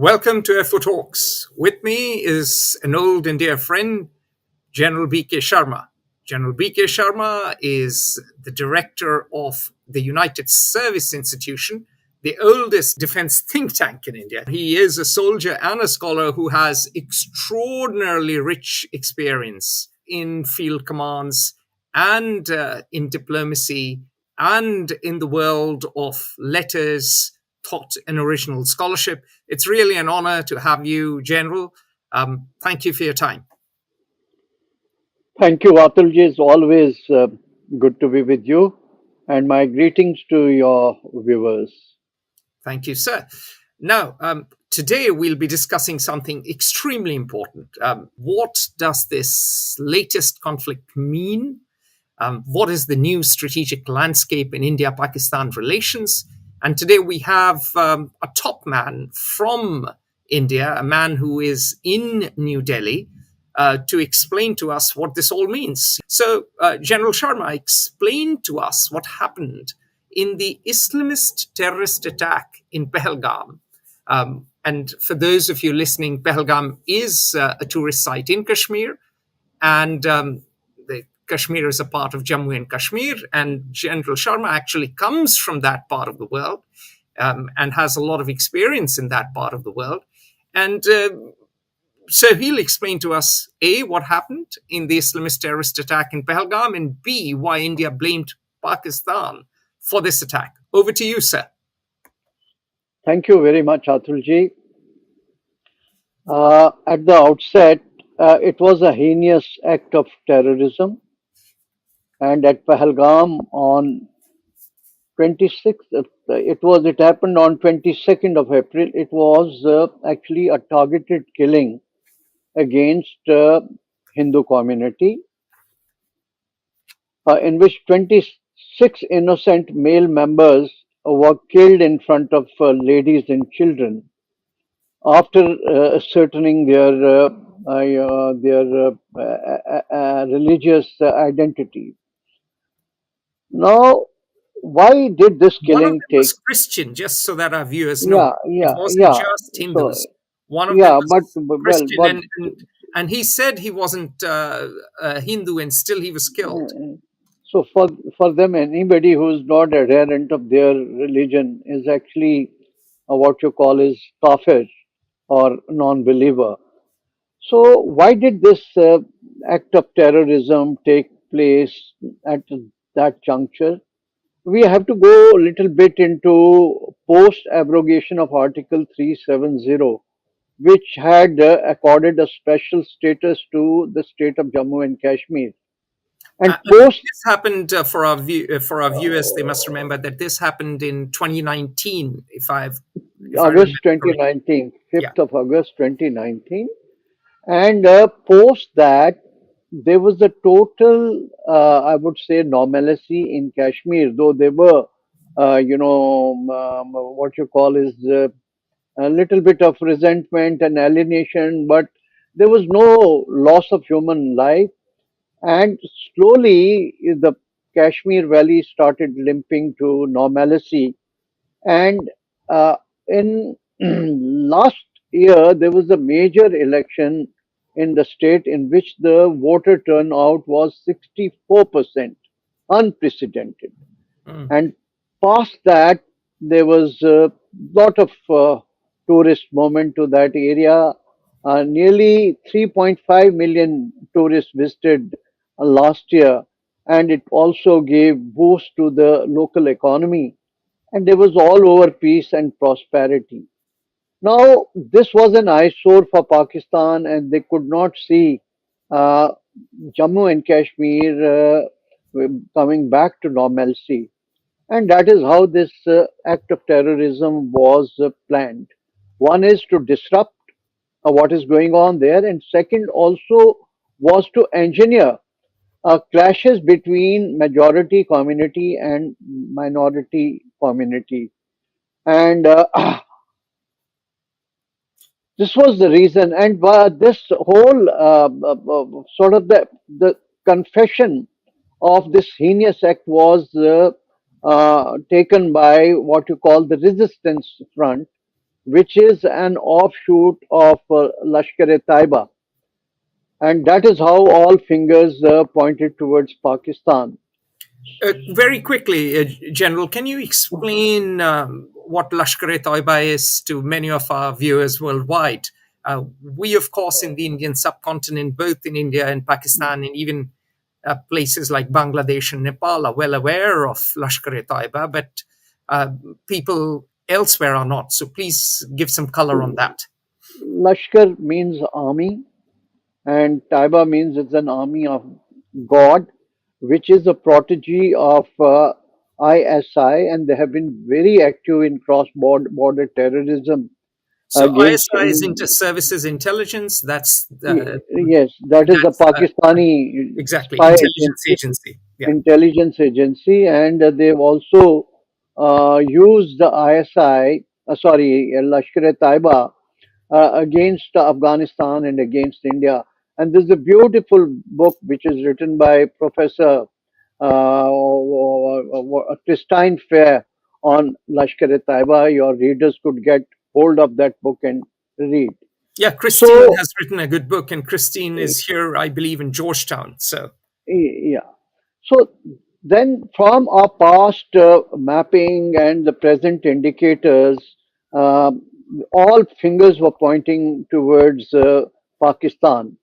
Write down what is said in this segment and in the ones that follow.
Welcome to FO Talks. With me is an old and dear friend, General BK Sharma. General BK Sharma is the director of the United Service Institution, the oldest defense think tank in India. He is a soldier and a scholar who has extraordinarily rich experience in field commands and in diplomacy and in the world of letters, thought, and original scholarship. It's really an honor to have you, General. Thank you for your time. Thank you, Atulji. It's always good to be with you. And my greetings to your viewers. Thank you, sir. Now, today we'll be discussing something extremely important. What does this latest conflict mean? What is the new strategic landscape in India-Pakistan relations? And today we have a top man from India, a man who is in New Delhi, to explain to us what this all means. So, General Sharma, explain to us what happened in the Islamist terrorist attack in Pahalgam. And for those of you listening, Pahalgam is a tourist site in Kashmir, and Kashmir is a part of Jammu and Kashmir, and General Sharma actually comes from that part of the world and has a lot of experience in that part of the world. And so he'll explain to us, A, what happened in the Islamist terrorist attack in Pahalgam, and B, why India blamed Pakistan for this attack. Over to you, sir. Thank you very much, Atulji. At the outset, it was a heinous act of terrorism. And at Pahalgam on 26th, it happened on 22nd of April. It was actually a targeted killing against Hindu community, in which 26 innocent male members were killed in front of ladies and children after ascertaining their religious identity. Now, why did this One of killing them take? was Christian, just so that our viewers know. Yeah, It wasn't yeah. just Hindus. So, One of yeah, them but was Christian, and he said he wasn't a Hindu, and still he was killed. so for them, anybody who is not adherent of their religion is actually what you call is kafir or non-believer. So why did this act of terrorism take place at that juncture? We have to go a little bit into post-abrogation of Article 370, which had accorded a special status to the state of Jammu and Kashmir. And post This happened for our viewers. They must remember that this happened in 2019, if I August remember correctly. 2019, Yeah. 5th of August 2019, and post that, there was a total, I would say, normalcy in Kashmir, though there were, what you call is a little bit of resentment and alienation, but there was no loss of human life. And slowly, the Kashmir Valley started limping to normalcy. And in last year, there was a major election in the state in which the voter turnout was 64%, unprecedented. Mm. And past that, there was a lot of tourist movement to that area. Nearly 3.5 million tourists visited last year, and it also gave boost to the local economy. And there was all over peace and prosperity. Now, this was an eyesore for Pakistan, and they could not see uh, Jammu and Kashmir coming back to normalcy. And that is how this act of terrorism was planned. One is to disrupt what is going on there, and second also was to engineer clashes between majority community and minority community. And this was the reason. And this whole sort of the confession of this heinous act was taken by what you call the resistance front, which is an offshoot of Lashkar-e-Taiba, and that is how all fingers pointed towards Pakistan. Very quickly, General, can you explain what Lashkar-e-Taiba is to many of our viewers worldwide? We, of course, in the Indian subcontinent, both in India and Pakistan, and even places like Bangladesh and Nepal, are well aware of Lashkar-e-Taiba, but uh, people elsewhere are not. So please give some color on that. Lashkar means army, and Taiba means it's an army of God, which is a protege of ISI, and they have been very active in cross-border terrorism So against. ISI is Inter-Services Intelligence. That's Yes, that is the that's Pakistani exactly spy intelligence agency, agency. Yeah. intelligence agency, and they've also used the ISI, Lashkar-e-Taiba, against Afghanistan and against India. And there's a beautiful book which is written by Professor Christine Fair on Lashkar-e-Taiba. Your readers could get hold of that book and read. Yeah, Christine So, has written a good book, and Christine is here, I believe, in Georgetown. So, yeah. So then, from our past mapping and the present indicators, um, all fingers were pointing towards Pakistan,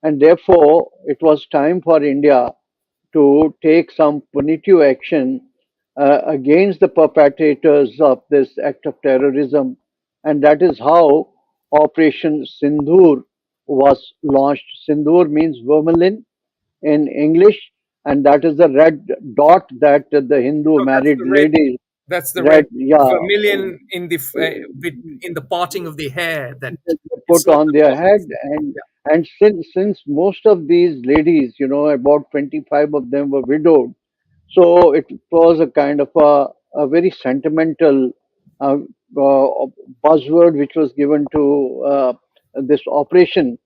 and therefore it was time for India to take some punitive action against the perpetrators of this act of terrorism, and that is how Operation Sindhur was launched. Sindhur means vermilion in English, and that is the red dot that the Hindu so that's married the red. lady, That's the red red, yeah, vermilion in the in the parting of the hair that they put encircles on the their top. head. And since most of these ladies, about 25 of them were widowed, so it was a kind of a very sentimental uh, buzzword which was given to this operation,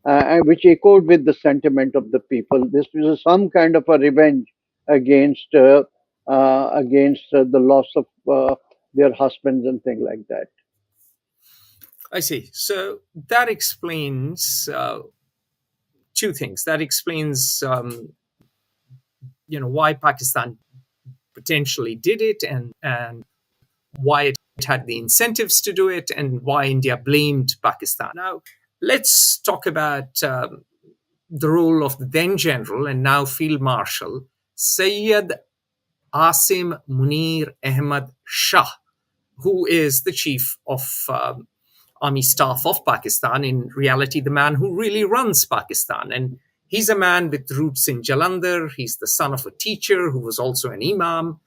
and which echoed with the sentiment of the people. This was some kind of a revenge against the loss of their husbands and things like that. I see. So that explains two things. That explains, why Pakistan potentially did it, and why it had the incentives to do it, and why India blamed Pakistan. Now, let's talk about the role of the then general and now Field Marshal Sayyid Asim Munir Ahmad Shah, who is the chief of army staff of Pakistan, in reality, the man who really runs Pakistan. And he's a man with roots in Jalandhar. He's the son of a teacher who was also an imam,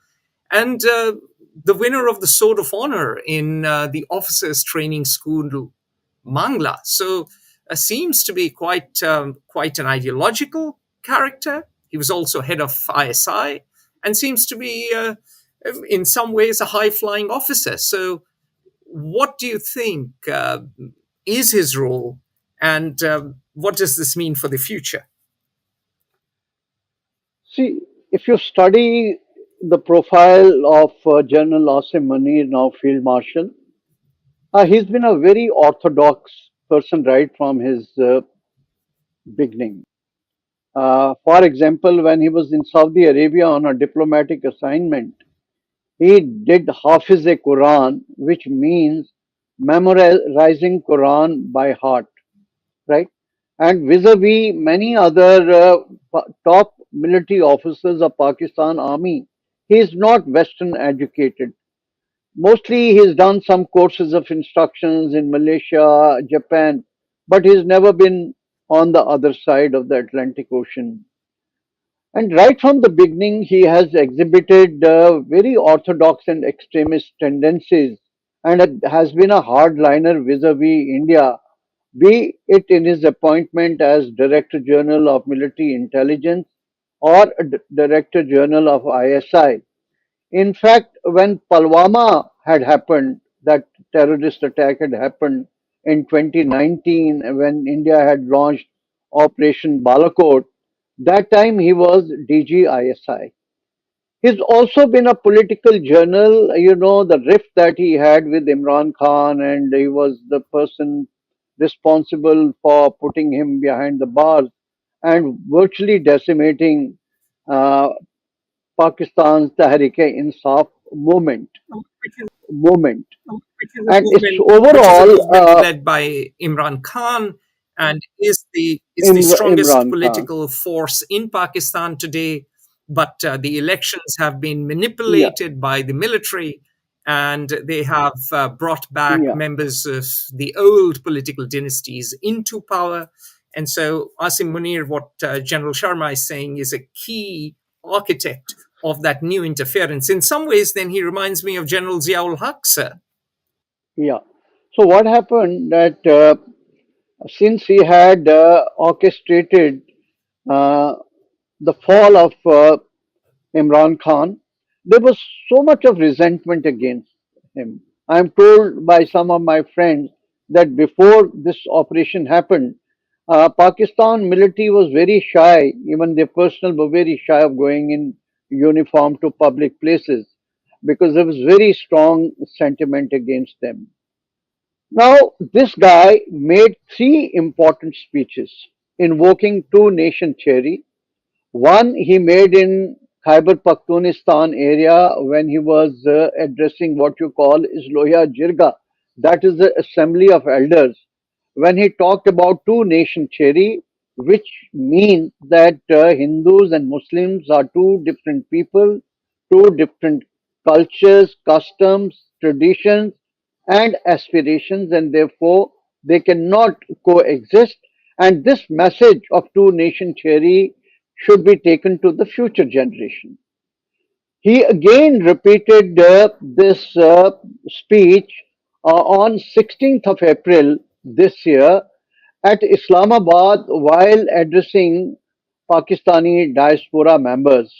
and the winner of the Sword of Honor in the Officers Training School, Mangla. So seems to be quite an ideological character. He was also head of ISI, and seems to be, in some ways, a high flying officer. So, what do you think is his role, and what does this mean for the future? See, if you study the profile of General Asim Munir, now Field Marshal, he's been a very orthodox person right from his beginning. For example, when he was in Saudi Arabia on a diplomatic assignment, he did Hafiz a Quran, which means memorizing Quran by heart, right? And vis-a-vis many other top military officers of Pakistan Army, he is not Western educated. Mostly he's done some courses of instructions in Malaysia, Japan, but he's never been on the other side of the Atlantic Ocean. And right from the beginning, he has exhibited very orthodox and extremist tendencies, and has been a hardliner vis-a-vis India, be it in his appointment as Director General of Military Intelligence or Director General of ISI. In fact, when Pulwama had happened, that terrorist attack had happened in 2019, when India had launched Operation Balakot, that time he was DG ISI. He's also been a political journal, the rift that he had with Imran Khan, and he was the person responsible for putting him behind the bars and virtually decimating uh, Pakistan's Tehreek-e-Insaf which is movement. And it's which is a overall movement led by Imran Khan and is the strongest Imran Khan. political force in Pakistan today. But the elections have been Yeah, manipulated by the military, and they have brought back yeah, members of the old political dynasties into power. And so Asim Munir, what General Sharma is saying, is a key architect of that new interference. In some ways, then he reminds me of General Ziaul Haq, sir. yeah. So what happened that since he had orchestrated uh, the fall of Imran Khan, there was so much of resentment against him. I am told by some of my friends that before this operation happened, Pakistan military was very shy, even their personnel were very shy of going in uniform to public places because there was very strong sentiment against them. Now, this guy made three important speeches invoking two nation theory. One he made in Khyber Pakhtunistan area when he was addressing what you call Isloya Jirga, that is the assembly of elders, when he talked about two nation theory, which means that Hindus and Muslims are two different people, two different cultures, customs, traditions, and aspirations, and therefore they cannot coexist. And this message of two nation theory should be taken to the future generation. He again repeated this speech on 16th of April this year at Islamabad while addressing Pakistani diaspora members.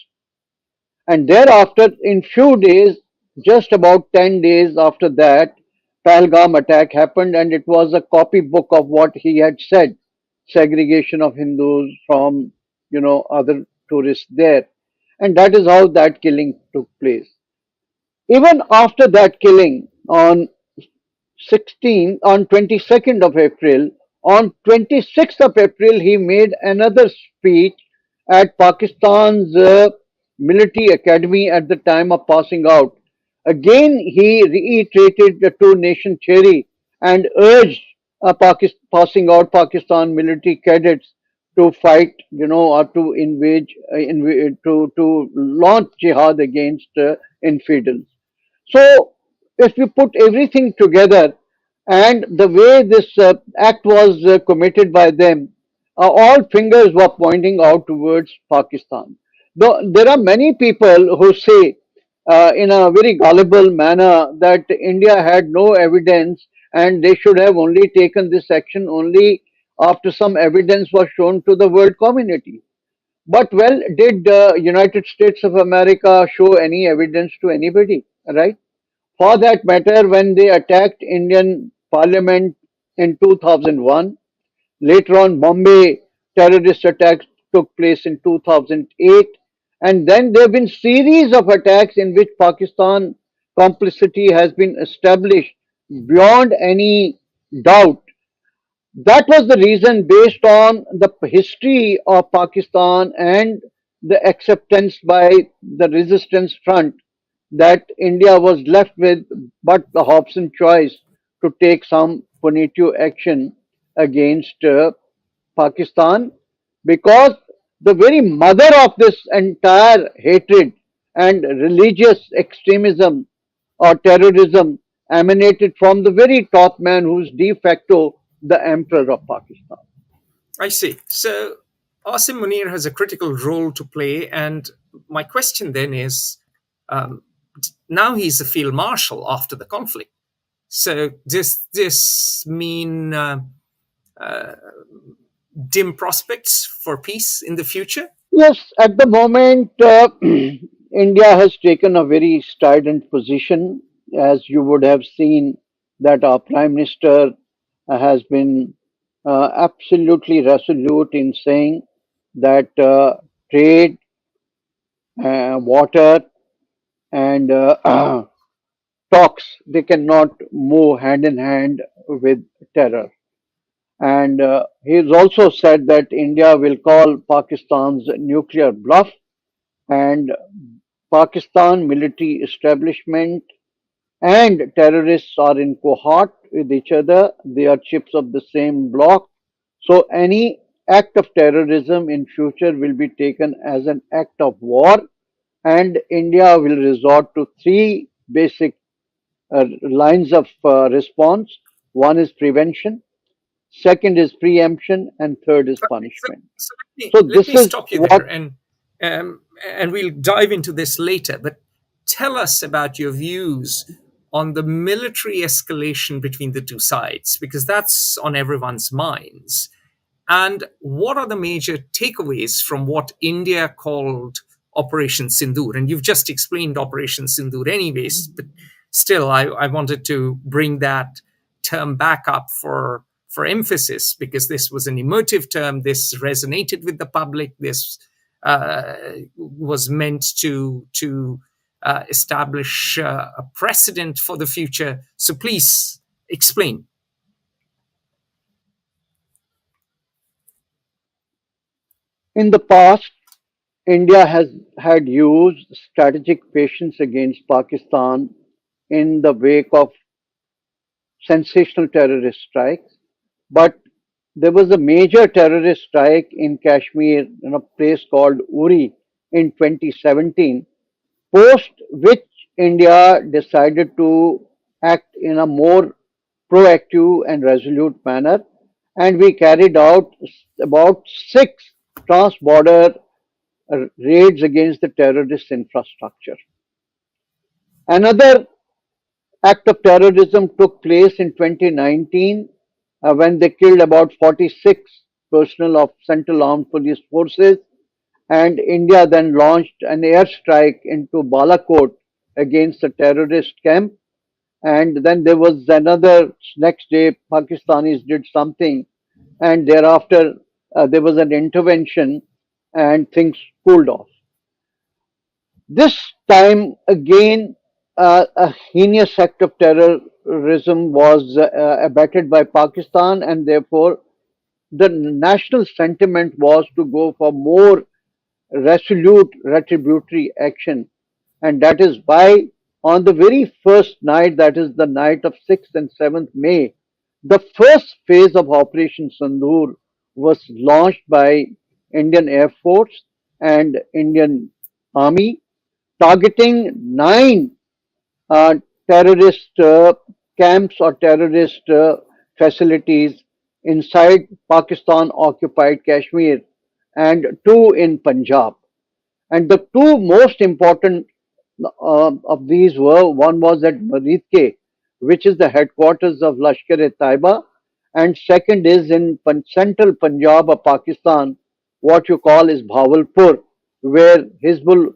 And thereafter, in few days, just about 10 days after that, Pahalgam attack happened, and it was a copybook of what he had said, segregation of Hindus from, other tourists there. And that is how that killing took place. Even after that killing on 22nd of April, on 26th of April, he made another speech at Pakistan's military academy at the time of passing out. Again, he reiterated the two nation theory and urged passing out Pakistan military cadets to fight, or to to launch jihad against infidels. So, if we put everything together and the way this act was committed by them, all fingers were pointing out towards Pakistan. Though there are many people who say, in a very gullible manner, that India had no evidence and they should have only taken this action only after some evidence was shown to the world community. But well, did United States of America show any evidence to anybody? Right? For that matter, when they attacked Indian Parliament in 2001, later on Bombay terrorist attacks took place in 2008, and then there have been series of attacks in which Pakistan complicity has been established beyond any doubt. That was the reason, based on the history of Pakistan and the acceptance by the resistance front, that India was left with but the Hobson choice to take some punitive action against Pakistan, because the very mother of this entire hatred and religious extremism or terrorism emanated from the very top man who's de facto the emperor of Pakistan. I see. So Asim Munir has a critical role to play, and my question then is, um, now he's a field marshal after the conflict. So does this mean dim prospects for peace in the future? Yes, at the moment, India has taken a very strident position, as you would have seen that our Prime Minister has been absolutely resolute in saying that trade, water, and talks. They cannot move hand in hand with terror. And he has also said that India will call Pakistan's nuclear bluff, and Pakistan military establishment and terrorists are in cohort with each other. They are chips of the same block. So any act of terrorism in future will be taken as an act of war, and India will resort to three basic lines of response. One is prevention, second is preemption, and third is So, punishment. so So let this me is stop you there, what and we'll dive into this later. But tell us about your views on the military escalation between the two sides, because that's on everyone's minds. And what are the major takeaways from what India called Operation Sindhur? And you've just explained Operation Sindhur, anyways, but still, I wanted to bring that term back up for emphasis, because this was an emotive term. This resonated with the public. This was meant to establish a precedent for the future. So please explain. in the past India has had used strategic patience against Pakistan in the wake of sensational terrorist strikes. But there was a major terrorist strike in Kashmir in a place called Uri in 2017, post which India decided to act in a more proactive and resolute manner. And we carried out about six trans border raids against the terrorist infrastructure. Another act of terrorism took place in 2019 when they killed about 46 personnel of Central Armed Police Forces, and India then launched an airstrike into Balakot against the terrorist camp. And then there was another next day, Pakistanis did something, and thereafter there was an intervention and things cooled off. This time again, a heinous act of terrorism was abetted by Pakistan, and therefore the national sentiment was to go for more resolute retributory action. And that is why, on the very first night, that is the night of 6th and 7th May, the first phase of Operation Sindhur was launched by Indian Air Force and Indian Army, targeting nine uh, terrorist camps or terrorist facilities inside Pakistan occupied Kashmir and two in Punjab. And the two most important of these were, one was at Maritke, which is the headquarters of Lashkar-e-Taiba, and second is in central Punjab of Pakistan, what you call is Bhawalpur, where Hizbul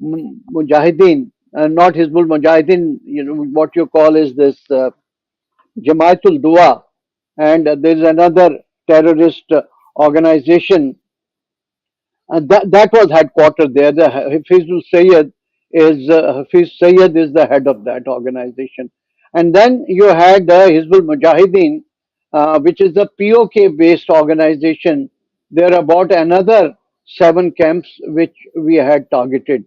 Mujahideen, not Hizbul Mujahideen, what you call is this Jamaatul Dua, and there is another terrorist organization that was headquartered there. The Hafizul Sayyid Hafiz Sayyid is the head of that organization, and then you had the Hizbul Mujahideen, which is a POK based organization. There are about another seven camps which we had targeted.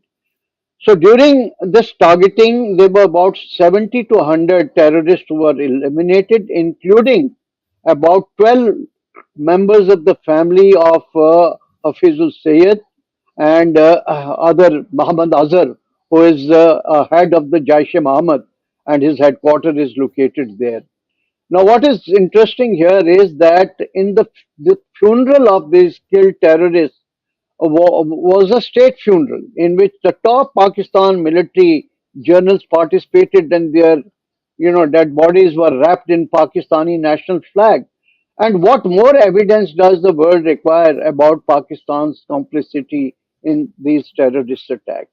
So during this targeting, there were about 70 to 100 terrorists who were eliminated, including about 12 members of the family of Hafizul Sayyid and other Muhammad Azhar, who is head of the Jaish-e-Mohammed, and his headquarters is located there. Now, what is interesting here is that in the funeral of these killed terrorists was a state funeral in which the top Pakistan military generals participated, and their dead bodies were wrapped in Pakistani national flag. And what more evidence does the world require about Pakistan's complicity in these terrorist attacks?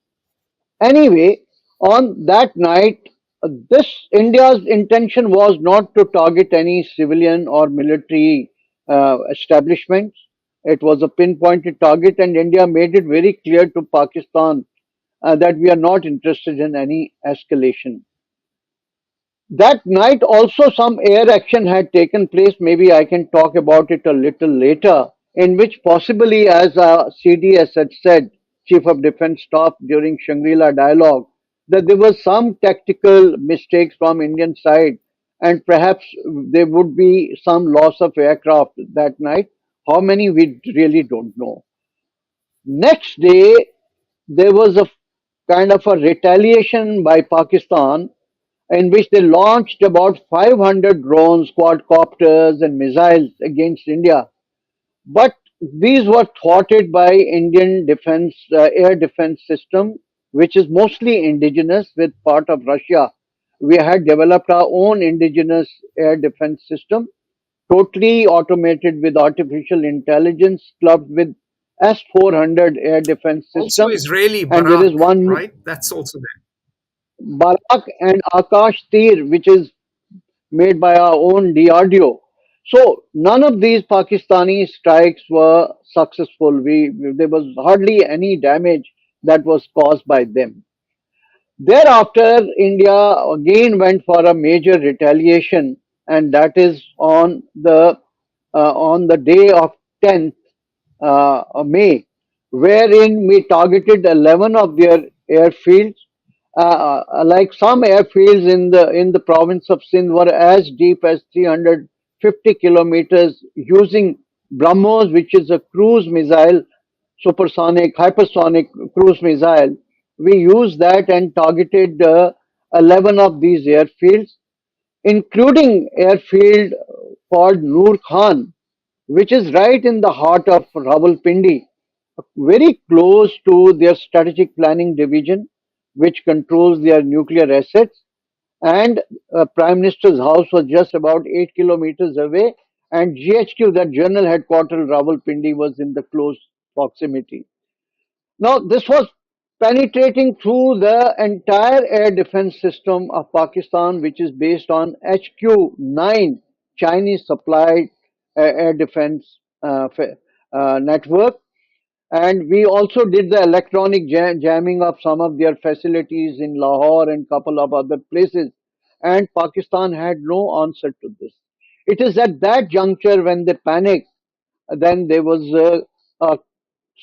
Anyway, on that night, this India's intention was not to target any civilian or military establishments. It was a pinpointed target, and India made it very clear to Pakistan that we are not interested in any escalation. That night also some air action had taken place. Maybe I can talk about it a little later, in which possibly, as CDS had said, Chief of Defence Staff during Shangri-La dialogue, that there was some tactical mistakes from Indian side and perhaps there would be some loss of aircraft that night. How many we really don't know. Next day, there was a kind of a retaliation by Pakistan in which they launched about 500 drones, quadcopters, and missiles against India. But these were thwarted by Indian defense air defense system, which is mostly indigenous with part of Russia. We had developed our own indigenous air defense system, totally automated with artificial intelligence, clubbed with S-400 air defense Also, system. Israeli And there is Barak, one right? That's also there. Barak and Akash Tir, which is made by our own DRDO. So none of these Pakistani strikes were successful. There was hardly any damage that was caused by them. Thereafter, India again went for a major retaliation, and that is on the day of 10th May, wherein we targeted 11 of their airfields. Like some airfields in the province of Sindh were as deep as 350 kilometers using BrahMos, which is a cruise missile, supersonic, hypersonic cruise missile. We used that and targeted 11 of these airfields, including airfield called Noor Khan, which is right in the heart of Rawalpindi, very close to their strategic planning division, which controls their nuclear assets. And Prime Minister's house was just about 8 kilometers away, and GHQ, that general headquarters Rawalpindi, was in the close proximity. Now, this was penetrating through the entire air defense system of Pakistan, which is based on HQ-9 Chinese supplied air defense network. And we also did the electronic jamming of some of their facilities in Lahore and couple of other places. And Pakistan had no answer to this. It is at that juncture when they panicked, then there was a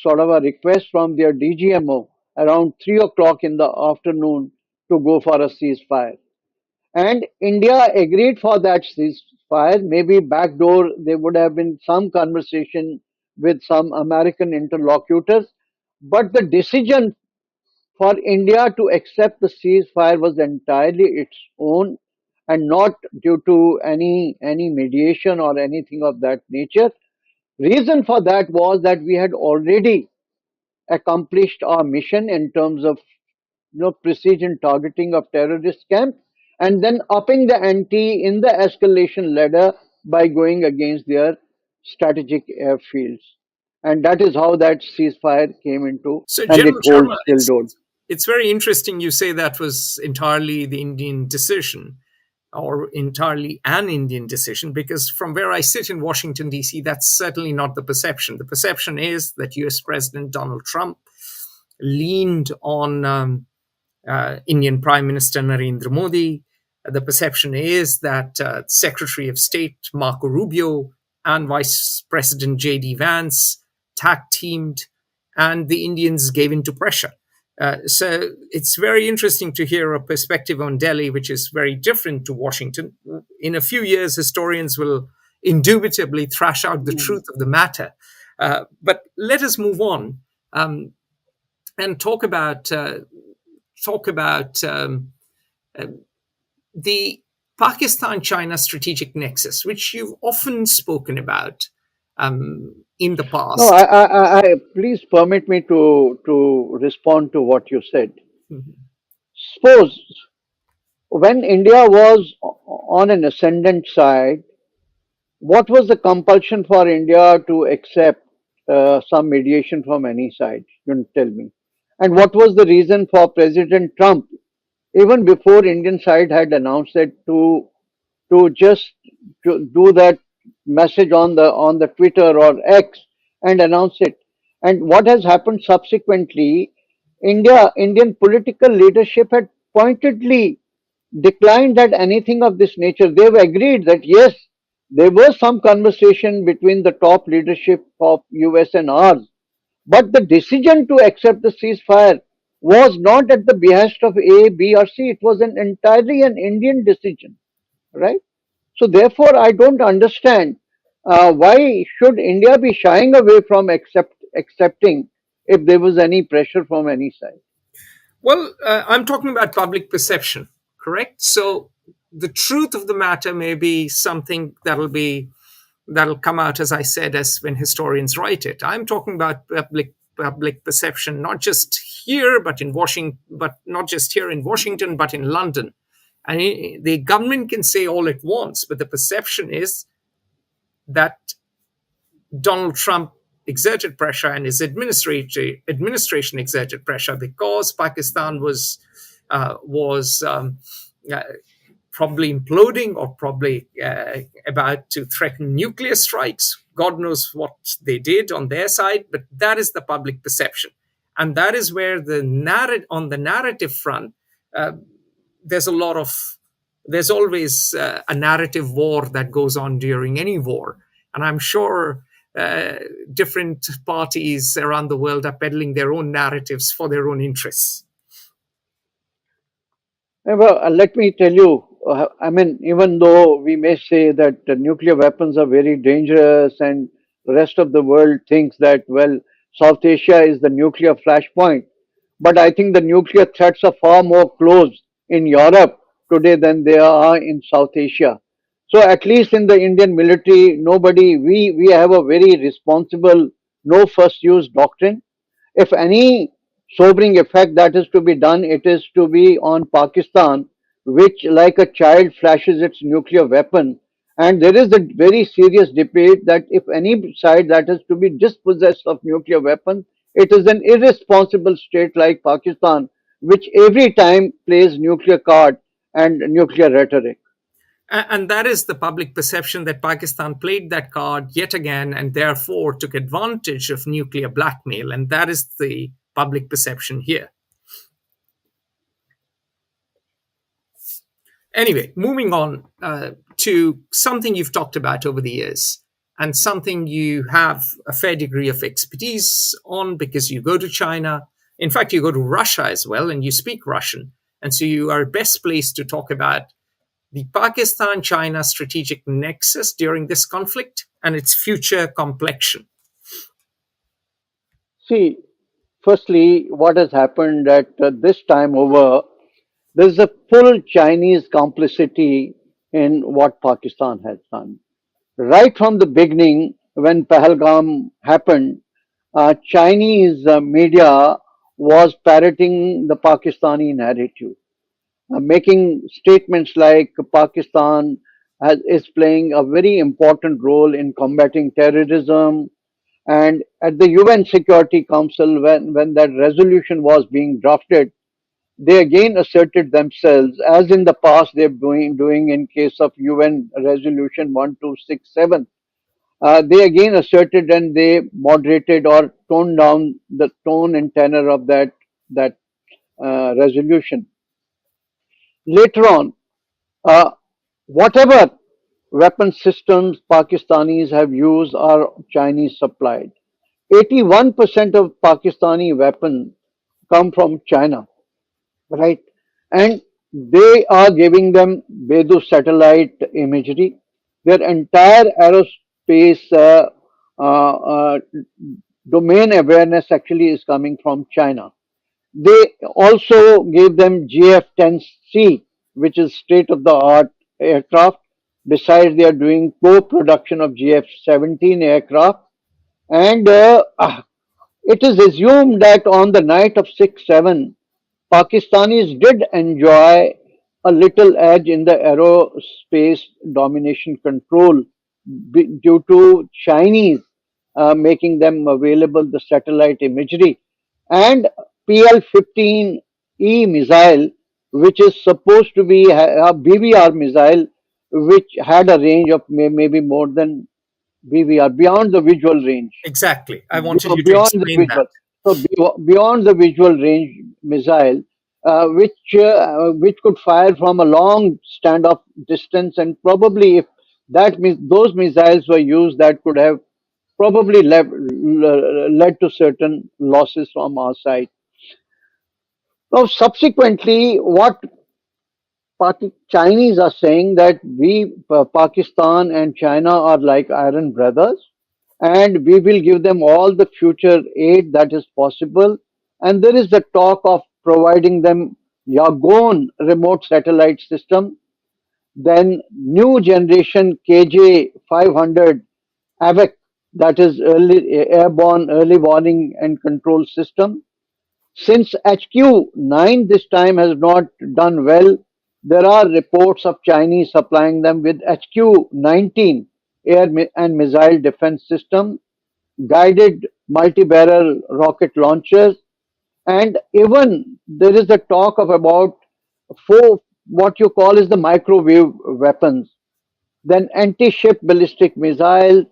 sort of a request from their DGMO around 3 o'clock in the afternoon to go for a ceasefire. And India agreed for that ceasefire. Maybe backdoor, there would have been some conversation with some American interlocutors. But the decision for India to accept the ceasefire was entirely its own and not due to any mediation or anything of that nature. Reason for that was that we had already accomplished our mission in terms of precision targeting of terrorist camps, and then upping the ante in the escalation ladder by going against their strategic airfields. And that is how that ceasefire came into, So, and it General holds Sharma, till date. it's very interesting you say that was entirely the Indian decision or entirely an Indian decision, because from where I sit in Washington, D.C., that's certainly not the perception. The perception is that US President Donald Trump leaned on Indian Prime Minister Narendra Modi. The perception is that Secretary of State Marco Rubio and Vice President J.D. Vance tag teamed, and the Indians gave in to pressure. So it's very interesting to hear a perspective on Delhi, which is very different to Washington. In a few years, historians will indubitably thrash out the truth of the matter. But let us move on and talk about the Pakistan-China strategic nexus, which you've often spoken about in the No, past. please permit me to respond to what you said. Mhm. Suppose when India was on an ascendant side, what was the compulsion for India to accept some mediation from any side? You can tell me. And what was the reason for President Trump, even before Indian side had announced it, to just to do that message on the Twitter or X and announce it? And what has happened subsequently? Indian political leadership had pointedly declined that anything of this nature. They've agreed that yes, there was some conversation between the top leadership of US and ours, but the decision to accept the ceasefire was not at the behest of A, B, or C. It was entirely an Indian decision, right? So therefore, I don't understand why should India be shying away from accepting if there was any pressure from any side. Well, I'm talking about public perception, correct? So the truth of the matter may be something that'll come out, as I said, as when historians write it. I'm talking about public perception, not just here, but in Washington, but not just here in Washington, but in London. And the government can say all it wants, but the perception is that Donald Trump exerted pressure and his administration exerted pressure because Pakistan was uh, probably imploding or probably about to threaten nuclear strikes. God knows what they did on their side, but that is the public perception, and that is where on the narrative front, uh, there's a lot of there's always a narrative war that goes on during any war, and I'm sure different parties around the world are peddling their own narratives for their own interests. Well, let me tell you, I mean, even though we may say that nuclear weapons are very dangerous and the rest of the world thinks that, well, South Asia is the nuclear flashpoint, but I think the nuclear threats are far more close in Europe today than they are in South Asia. So at least in the Indian military, we have a very responsible no first use doctrine. If any sobering effect that is to be done, it is to be on Pakistan, which, like a child, flashes its nuclear weapon. And there is a very serious debate that if any side that is to be dispossessed of nuclear weapons, it is an irresponsible state like Pakistan, which every time plays nuclear card and nuclear rhetoric. And that is the public perception that Pakistan played that card yet again and therefore took advantage of nuclear blackmail. And that is the public perception here. Anyway, moving on to something you've talked about over the years and something you have a fair degree of expertise on because you go to China. In fact, you go to Russia as well and you speak Russian. And so you are best placed to talk about the Pakistan China strategic nexus during this conflict and its future complexion. See, firstly, what has happened at this time over, there's a full Chinese complicity in what Pakistan has done. Right from the beginning, when Pahalgam happened, Chinese media was parroting the Pakistani narrative, making statements like is playing a very important role in combating terrorism. And at the UN Security Council, when that resolution was being drafted, they again asserted themselves, as in the past they've doing in case of UN Resolution 1267. They again asserted and they moderated or toned down the tone and tenor of that resolution. Later on, uh, whatever weapon systems Pakistanis have used are Chinese supplied. 81% of Pakistani weapons come from China, right? And they are giving them Bedu satellite imagery. Their entire aerospace uh, uh, domain awareness actually is coming from China. They also gave them GF-10C, which is state of the art aircraft. Besides, they are doing co-production of GF-17 aircraft. And it is assumed that on the night of 6/7, Pakistanis did enjoy a little edge in the aerospace domination control due to Chinese making them available the satellite imagery and PL-15E missile, which is supposed to be a BVR missile, which had a range of maybe more than BVR, beyond the visual range. Exactly. I wanted you to Beyond the explain that. visual. So beyond the visual range missile, which could fire from a long standoff distance, and probably if those missiles were used, that could have probably led to certain losses from our side. Now, subsequently, what Chinese are saying that Pakistan and China are like iron brothers, and we will give them all the future aid that is possible. And there is the talk of providing them Yagon remote satellite system, then new generation KJ 500 AVAC, that is airborne early warning and control system. Since HQ-9 this time has not done well, there are reports of Chinese supplying them with HQ-19 air and missile defense system, guided multi-barrel rocket launchers, and even there is a talk of about four what you call is the microwave weapons, then anti-ship ballistic missiles,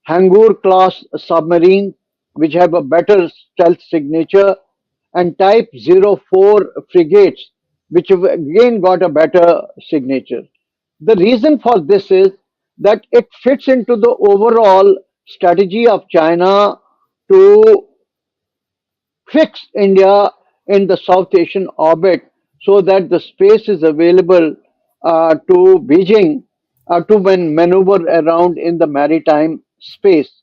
Hangur class submarines, which have a better stealth signature, and Type 04 frigates, which have again got a better signature. The reason for this is that it fits into the overall strategy of China to fix India in the South Asian orbit so that the space is available to Beijing to maneuver around in the maritime space.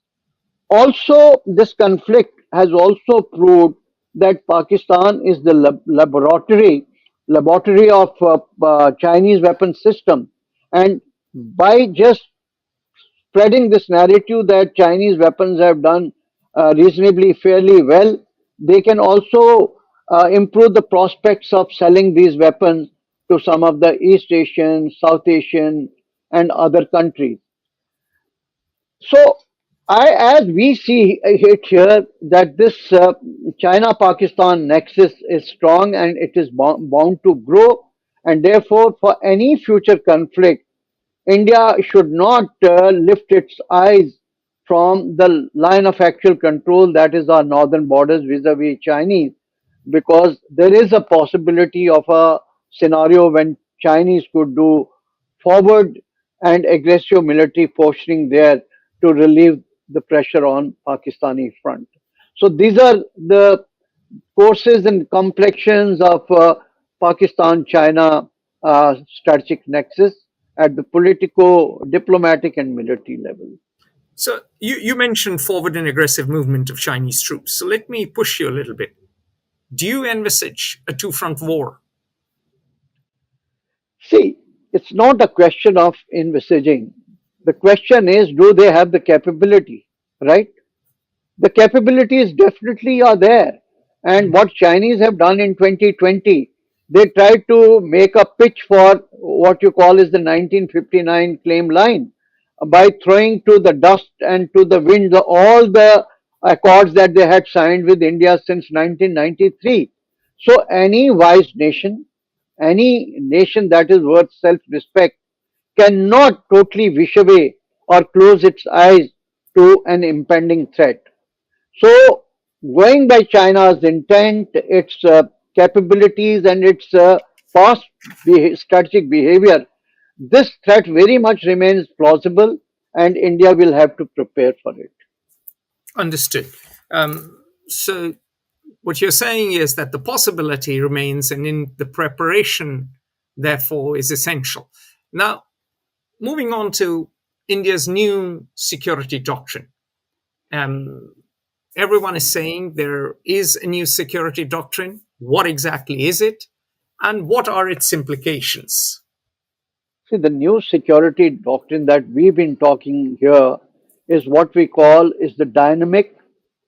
Also, this conflict has also proved that Pakistan is the laboratory of Chinese weapon system, and by just spreading this narrative that Chinese weapons have done reasonably fairly well, they can also improve the prospects of selling these weapons to some of the East Asian, South Asian, and other countries. So, as we see it here, that this China-Pakistan nexus is strong and it is bound to grow, and therefore, for any future conflict, India should not lift its eyes from the line of actual control, that is our northern borders vis-a-vis Chinese, because there is a possibility of a scenario when Chinese could do forward and aggressive military posturing there to relieve the pressure on Pakistani front. So these are the courses and complexions of Pakistan-China strategic nexus at the political, diplomatic, and military level. So you mentioned forward and aggressive movement of Chinese troops. So let me push you a little bit. Do you envisage a two-front war? See, it's not a question of envisaging. The question is, do they have the capability, right? The capabilities definitely are there. And what Chinese have done in 2020, they tried to make a pitch for what you call is the 1959 claim line by throwing to the dust and to the wind all the accords that they had signed with India since 1993. So any wise nation, any nation that is worth self-respect cannot totally wish away or close its eyes to an impending threat. So, going by China's intent, its capabilities, and its past strategic behavior, this threat very much remains plausible, and India will have to prepare for it. Understood. So what you're saying is that the possibility remains, and in the preparation, therefore, is essential. Now, moving on to India's new security doctrine. Everyone is saying there is a new security doctrine. What exactly is it? And what are its implications? See, the new security doctrine that we've been talking here is what we call is the dynamic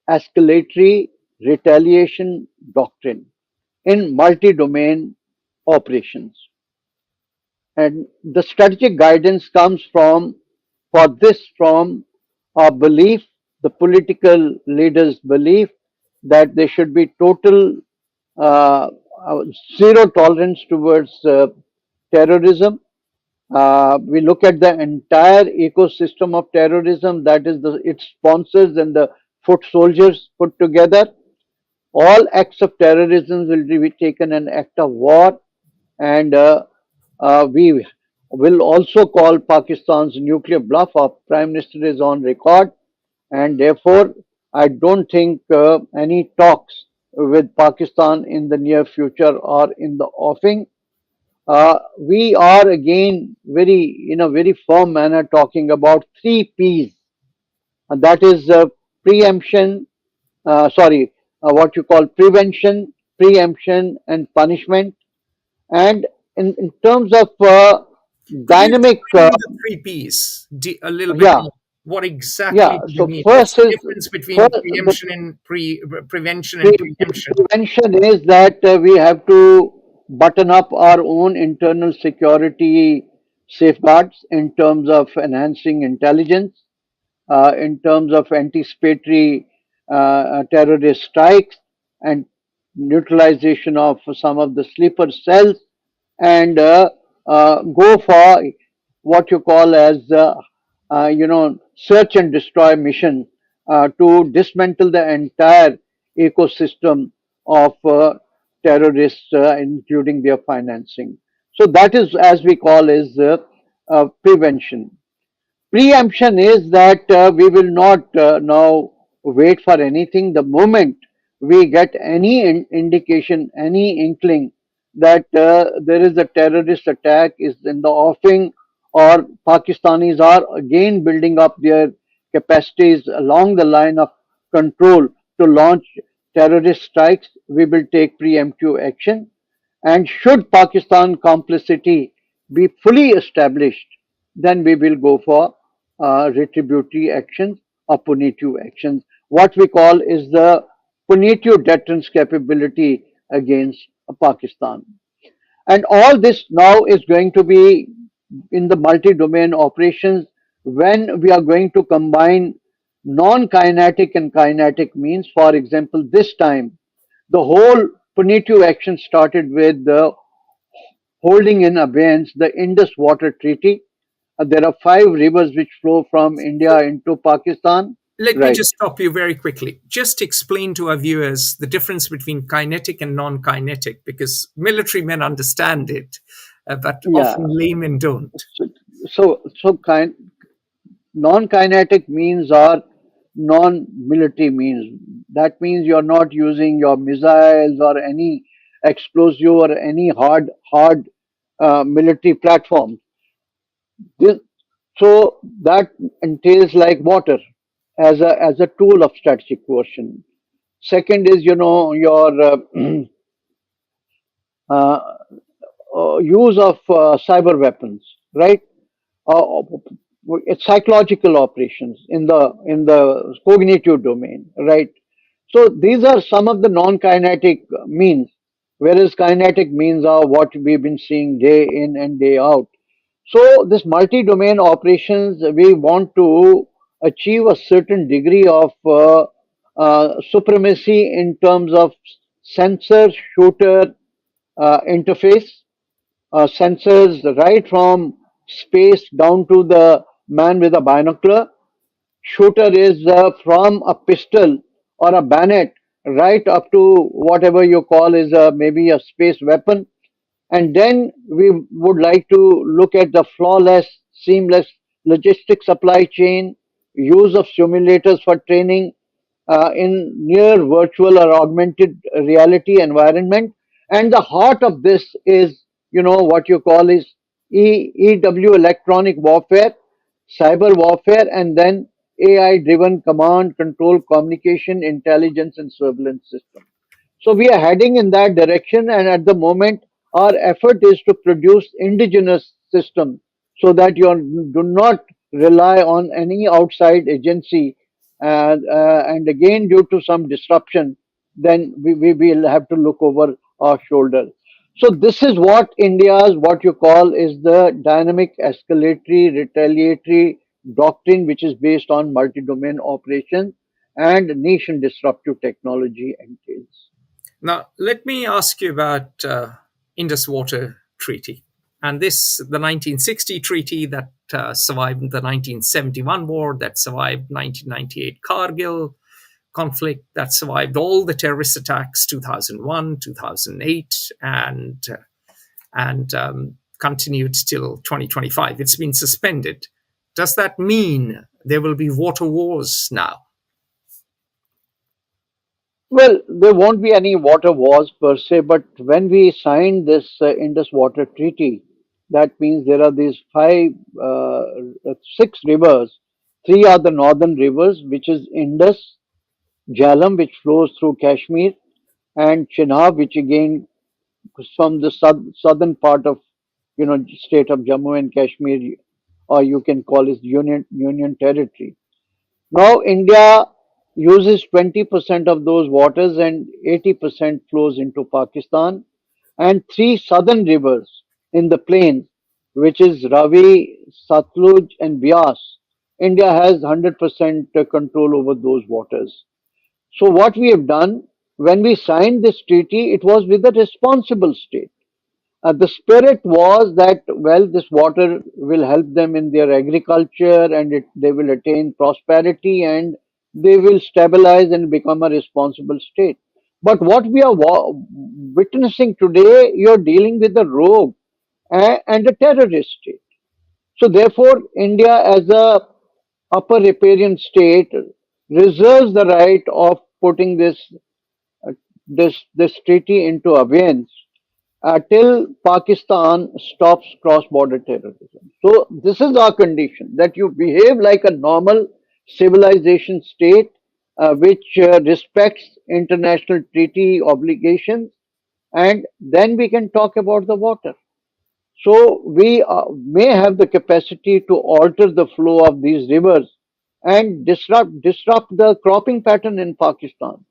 escalatory retaliation doctrine in multi-domain operations. And the strategic guidance comes from for this from our belief, the political leaders' belief that there should be total uh, zero tolerance towards terrorism. We look at the entire ecosystem of terrorism, that is its sponsors and the foot soldiers put together. All acts of terrorism will be taken an act of war, and we will also call Pakistan's nuclear bluff. Our Prime Minister is on record, and therefore, I don't think any talks with Pakistan in the near future are in the offing. We are again very, in a very firm manner, talking about three P's, and that is preemption, what you call prevention, preemption, and punishment. And in terms of Could you dynamic, explain the three P's a little bit yeah, more? What yeah. exactly do you So mean? What's first the is difference between first the preemption and prevention and preemption? prevention is that we have to button up our own internal security safeguards in terms of enhancing intelligence, in terms of anticipatory terrorist strikes and neutralization of some of the sleeper cells, and go for what you call as search and destroy mission to dismantle the entire ecosystem of terrorists, including their financing. So that is, as we call, is prevention. Preemption is that we will not now wait for anything. The moment we get any indication, any inkling that there is a terrorist attack is in the offing, or Pakistanis are again building up their capacities along the line of control to launch terrorist strikes, we will take preemptive action. And should Pakistan complicity be fully established, then we will go for retributory actions or punitive actions. What we call is the punitive deterrence capability against Pakistan. And all this now is going to be in the multi-domain operations when we are going to combine non-kinetic and kinetic means. For example, this time the whole punitive action started with the holding in abeyance the Indus Water Treaty. There are five rivers which flow from India So into Pakistan. let me Right. just stop you very quickly. Just explain to our viewers the difference between kinetic and non kinetic, because military men understand it, but Yeah. often laymen don't. So, so non-kinetic means are non-military means. That means you're not using your missiles or any explosive or any hard military platform. This, so that entails like water as a tool of strategic coercion. Second is, your uh, use of cyber weapons, right? Uh, it's psychological operations in the cognitive domain, right? So these are some of the non-kinetic means, whereas kinetic means are what we've been seeing day in and day out. So this multi-domain operations, we want to achieve a certain degree of supremacy in terms of sensor shooter interface, sensors right from space down to the man with a binocular. Shooter is from a pistol or a bayonet right up to whatever you call is maybe a space weapon. And then we would like to look at the flawless, seamless logistic supply chain, use of simulators for training in near virtual or augmented reality environment. And the heart of this is, what you call is EW, electronic warfare, cyber warfare, and then AI driven command, control, communication, intelligence, and surveillance system. So we are heading in that direction, and at the moment, our effort is to produce indigenous system so that you do not rely on any outside agency. And again, due to some disruption, then we will have to look over our shoulder. So this is what India's what you call is the dynamic escalatory retaliatory doctrine, which is based on multi-domain operations and nation disruptive technology entails. Now, let me ask you about Indus Water Treaty. And this, the 1960 treaty that survived the 1971 war, that survived 1998 Kargil, conflict that survived all the terrorist attacks 2001, 2008, and continued till 2025. It's been suspended. Does that mean there will be water wars now? Well, there won't be any water wars per se, but when we signed this Indus Water Treaty, that means there are these six rivers. Three are the northern rivers, which is Indus, Jhelum, which flows through Kashmir, and Chenab, which again is from the southern part of state of Jammu and Kashmir, or you can call it Union Territory. Now India uses 20% of those waters and 80% flows into Pakistan, and three southern rivers in the plains, which is Ravi, Satluj, and Bias. India has 100% control over those waters. So, what we have done when we signed this treaty, it was with a responsible state. The spirit was that, well, this water will help them in their agriculture and they will attain prosperity and they will stabilize and become a responsible state. But what we are witnessing today, you're dealing with a rogue and a terrorist state. So, therefore, India as a upper riparian state reserves the right of putting uh, this treaty into abeyance till Pakistan stops cross-border terrorism. So this is our condition, that you behave like a normal civilization state which respects international treaty obligations, and then we can talk about the water. So we may have the capacity to alter the flow of these rivers and disrupt the cropping pattern in Pakistan,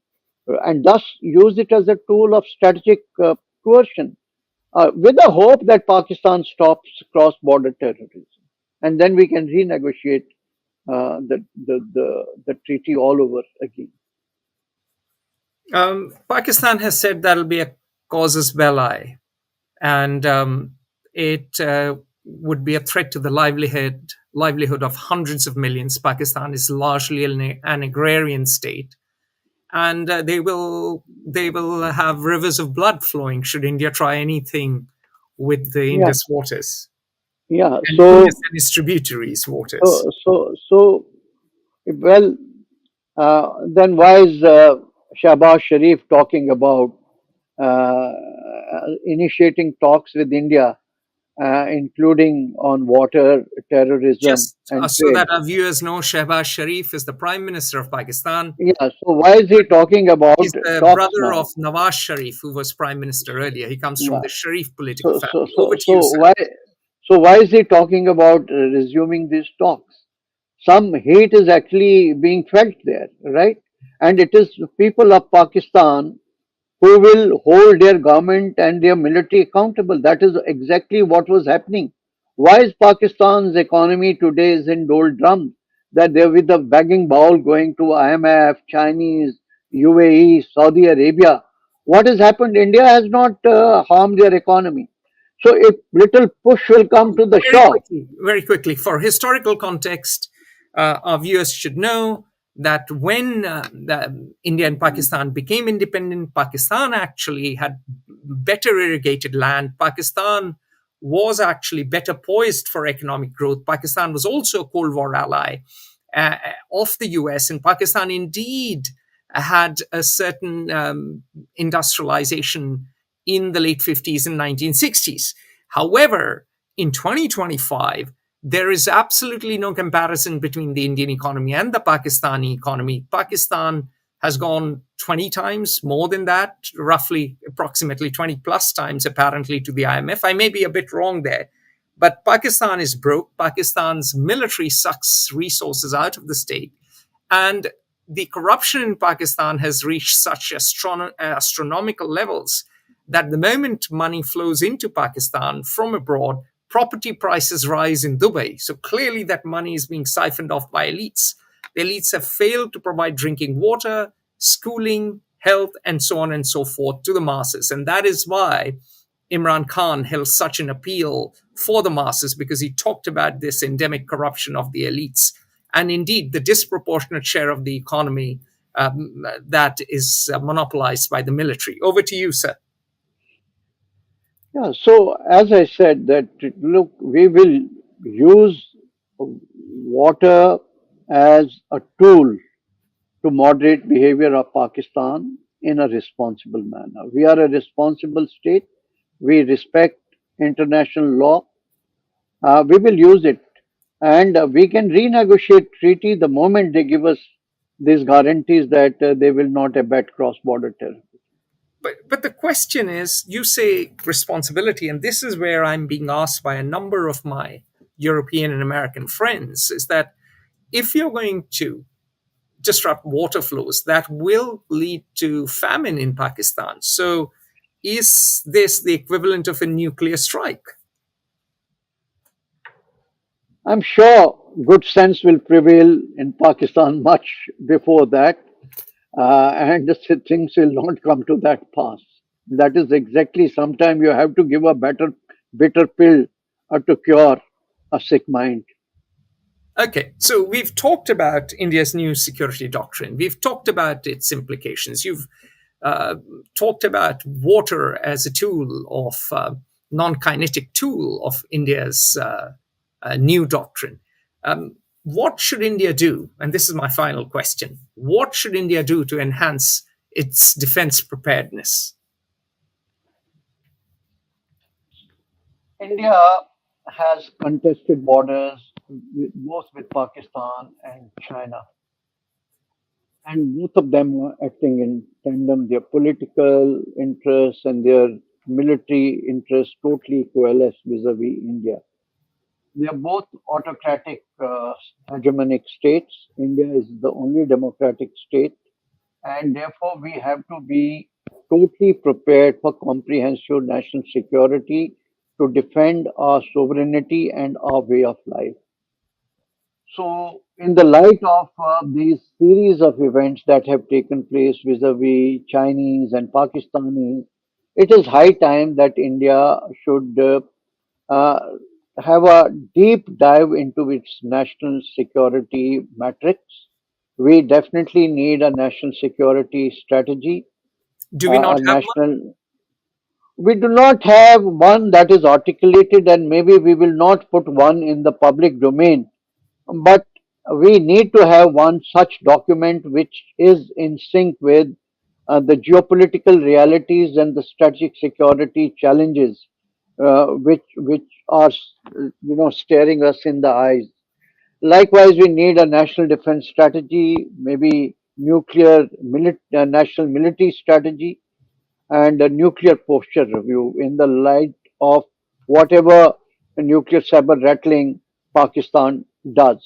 and thus use it as a tool of strategic coercion, with the hope that Pakistan stops cross-border terrorism, and then we can renegotiate the treaty all over again. Pakistan has said that'll be a casus belli, and it would be a threat to the livelihood of hundreds of millions. Pakistan is largely an agrarian state, and they will have rivers of blood flowing should India try anything with the Yeah, Indus waters yeah. and Indus and its tributaries waters. So, well, then why is Shahbaz Sharif talking about uh, initiating talks with India, including on water, terrorism, Just and so trade? that our viewers know, Shehbaz Sharif is the Prime Minister of Pakistan. Yeah. So why is he talking about He's the talks brother of now? Nawaz Sharif, who was Prime Minister earlier. He comes from Yeah. the Sharif political So so family. Over so to you, so sir. why is he talking about resuming these talks? Some hate is actually being felt there, right? And it is the people of Pakistan who will hold their government and their military accountable. That is exactly what was happening. Why is Pakistan's economy today is in doldrums? That they're with a begging bowl going to IMF, Chinese, UAE, Saudi Arabia. What has happened? India has not harmed their economy. So if little push will come to the shore. Very quickly, for historical context, our viewers should know that when India and Pakistan became independent, Pakistan actually had better irrigated land. Pakistan was actually better poised for economic growth. Pakistan was also a Cold War ally uh, of the US, and Pakistan indeed had a certain industrialization in the late 50s and 1960s. However, in 2025, there is absolutely no comparison between the Indian economy and the Pakistani economy. Pakistan has gone 20 times more than that, roughly approximately 20 plus times, apparently, to the IMF. I may be a bit wrong there, but Pakistan is broke. Pakistan's military sucks resources out of the state. And the corruption in Pakistan has reached such astronomical levels that the moment money flows into Pakistan from abroad, property prices rise in Dubai. So clearly, that money is being siphoned off by elites. The elites have failed to provide drinking water, schooling, health, and so on and so forth to the masses. And that is why Imran Khan held such an appeal for the masses, because he talked about this endemic corruption of the elites and indeed the disproportionate share of the economy that is monopolized by the military. Over to you, sir. Yeah, so as I said, that look, we will use water as a tool to moderate behavior of Pakistan in a responsible manner. We are a responsible state. We respect international law. We will use it, and we can renegotiate treaty the moment they give us these guarantees that they will not abet cross-border terrorism. But the question is, you say responsibility, and this is where I'm being asked by a number of my European and American friends, is that if you're going to disrupt water flows, that will lead to famine in Pakistan. So is this the equivalent of a nuclear strike? I'm sure good sense will prevail in Pakistan much before that, and things will not come to that pass. That is exactly, sometimes you have to give a better, bitter pill to cure a sick mind. Okay, so we've talked about India's new security doctrine. We've talked about its implications. You've talked about water as a tool of non-kinetic tool of India's new doctrine. What should India do? And this is my final question. What should India do to enhance its defense preparedness? India has contested borders both with Pakistan and China, and both of them are acting in tandem. Their political interests and their military interests totally coalesce vis-a-vis India. They are both autocratic, hegemonic states. India is the only democratic state, and therefore we have to be totally prepared for comprehensive national security to defend our sovereignty and our way of life. So, in the light of these series of events that have taken place vis-a-vis Chinese and Pakistanis, it is high time that India should uh, have a deep dive into its national security matrix. We definitely need a national security strategy, Do we not a have one? national. We do not have one that is articulated, and maybe we will not put one in the public domain, but we need to have one such document which is in sync with the geopolitical realities and the strategic security challenges which are staring us in the eyes. Likewise, we need a national defense strategy, maybe national military strategy, and a nuclear posture review in the light of whatever nuclear saber rattling Pakistan does.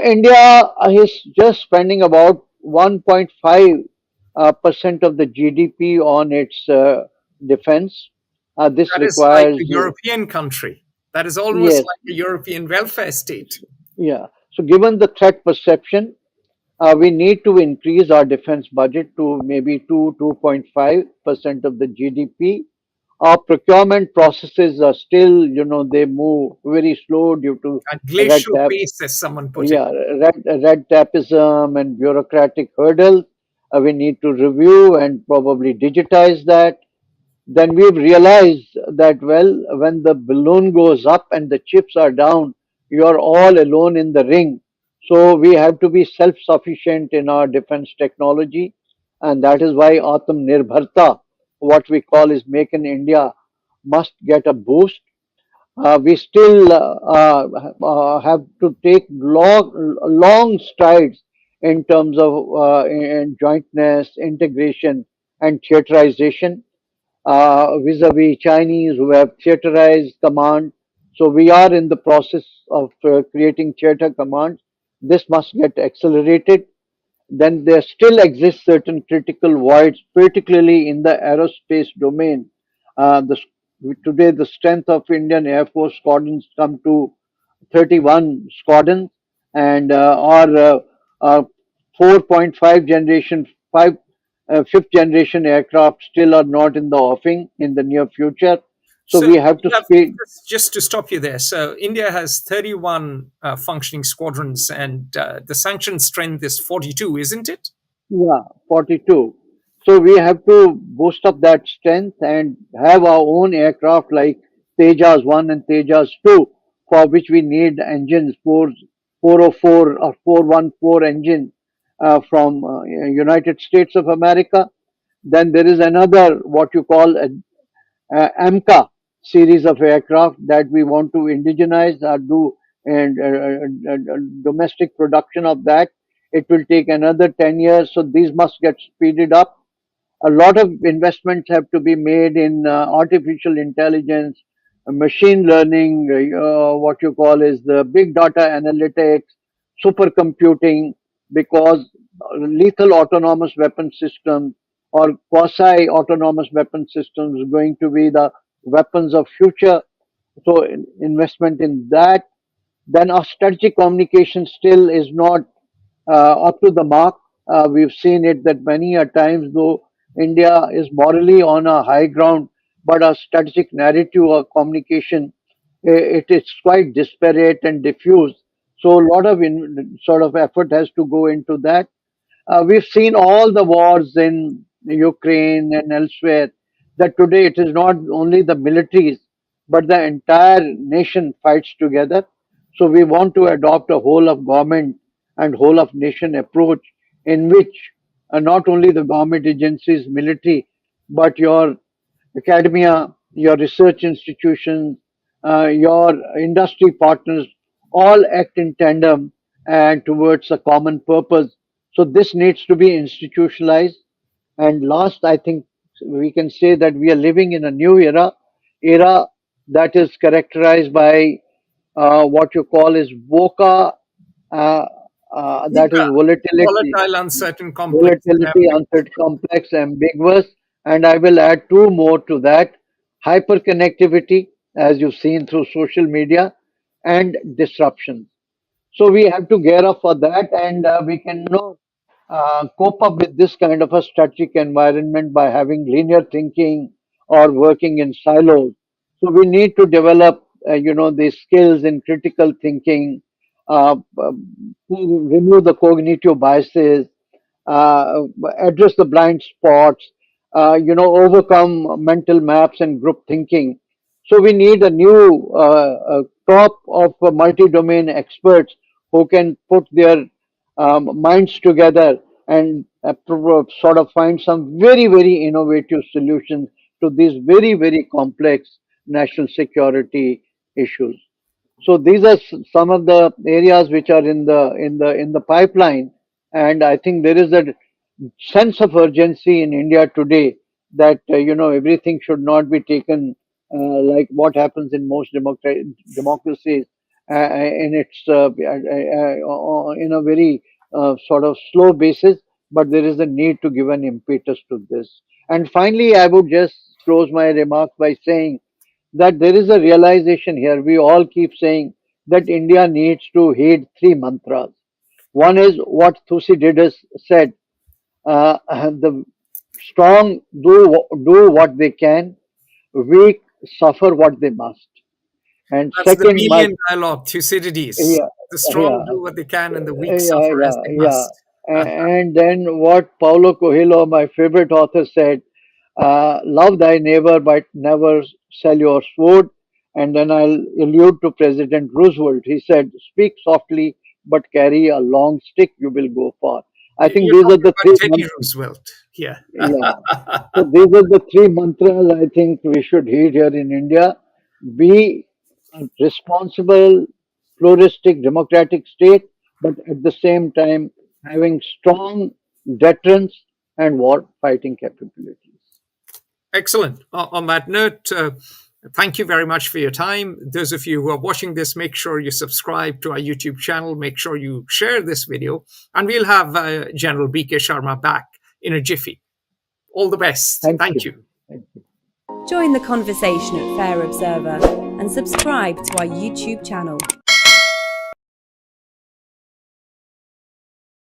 India is just spending about 1.5 percent of the GDP on its defense. This That is like requires, a European country. That is almost yes, like a European welfare state. yeah. So, given the threat perception, we need to increase our defense budget to maybe 2.5% of the GDP. Our procurement processes are still, they move very slow due to At red glacial tape. pace, as someone put it. Yeah, red tapeism and bureaucratic hurdles. We need to review and probably digitize that. Then we've realized that, well, when the balloon goes up and the chips are down, you're all alone in the ring. So we have to be self-sufficient in our defense technology, and that is why Atam Nirbharta, what we call is Make in India, must get a boost. We still have to take long strides in terms of in jointness, integration, and theaterization vis-a-vis Chinese who have theaterized command. So we are in the process of creating theater commands. This must get accelerated. Then there still exist certain critical voids, particularly in the aerospace domain. Today, the strength of Indian Air Force squadrons come to 31 squadrons, and our 4.5 generation, fifth generation aircraft still are not in the offing in the near future. So So we have to you have, speed. just to stop you there. So India has 31 functioning squadrons, and the sanctioned strength is 42, isn't it? Yeah, 42. So we have to boost up that strength and have our own aircraft like Tejas 1 and Tejas 2, for which we need engines, 404 or 414 engine from United States of America. Then there is another, what you call a AMCA series of aircraft that we want to indigenize or do and domestic production of that. It will take another 10 years, so these must get speeded up. A lot of investments have to be made in artificial intelligence, machine learning, what you call is the big data analytics, supercomputing, because lethal autonomous weapon systems or quasi autonomous weapon systems is going to be the weapons of future. So investment in that. Then our strategic communication still is not up to the mark. We've seen it that many a times, though India is morally on a high ground, but our strategic narrative or communication, it is quite disparate and diffuse. So a lot of sort of effort has to go into that. We've seen all the wars in Ukraine and elsewhere that today it is not only the militaries, but the entire nation fights together. So we want to adopt a whole of government and whole of nation approach in which not only the government agencies, military, but your academia, your research institutions, your industry partners all act in tandem and towards a common purpose. So this needs to be institutionalized. And last, I think we can say that we are living in a new era that is characterized by what you call is VOCA, uh, that is VUCA, volatility, volatile, uncertain, complex, and volatility, ambiguous. uncertain, complex, ambiguous, and I will add two more to that: hyperconnectivity, as you've seen through social media, and disruption. So we have to gear up for that, and we can cope up with this kind of a static environment by having linear thinking or working in silos. So we need to develop, these skills in critical thinking, remove the cognitive biases, uh, address the blind spots, overcome mental maps and group thinking. So we need a new crop of multi-domain experts who can put their minds together and sort of find some very, very innovative solutions to these very, very complex national security issues. So these are some of the areas which are in the pipeline, and I think there is a sense of urgency in India today that everything should not be taken like what happens in most democracies in its in a very sort of slow basis, but there is a need to give an impetus to this. And finally, I would just close my remarks by saying that there is a realization here. We all keep saying that India needs to heed three mantras. One is what Thucydides said: the strong do what they can, weak suffer what they must. And That's the second must, Melian dialogue, Thucydides. yeah, The strong yeah, do what they can, and the weak yeah, suffer as yeah, they yeah. must. And then what Paulo Coelho, my favorite author, said: love thy neighbor, but never sell your sword. And then I'll allude to President Roosevelt. He said, speak softly, but carry a long stick, you will go far. I think You're these are talking the about three Teddy Roosevelt here. yeah. So these are the three mantras I think we should heed here in India. Be a responsible, pluralistic, democratic state, but at the same time having strong deterrence and war fighting capabilities. Excellent. On that note, thank you very much for your time. Those of you who are watching this, make sure you subscribe to our YouTube channel. Make sure you share this video, and we'll have General BK Sharma back in a jiffy. All the best. Thank Thank you. you. Thank you. Join the conversation at Fair Observer and subscribe to our YouTube channel.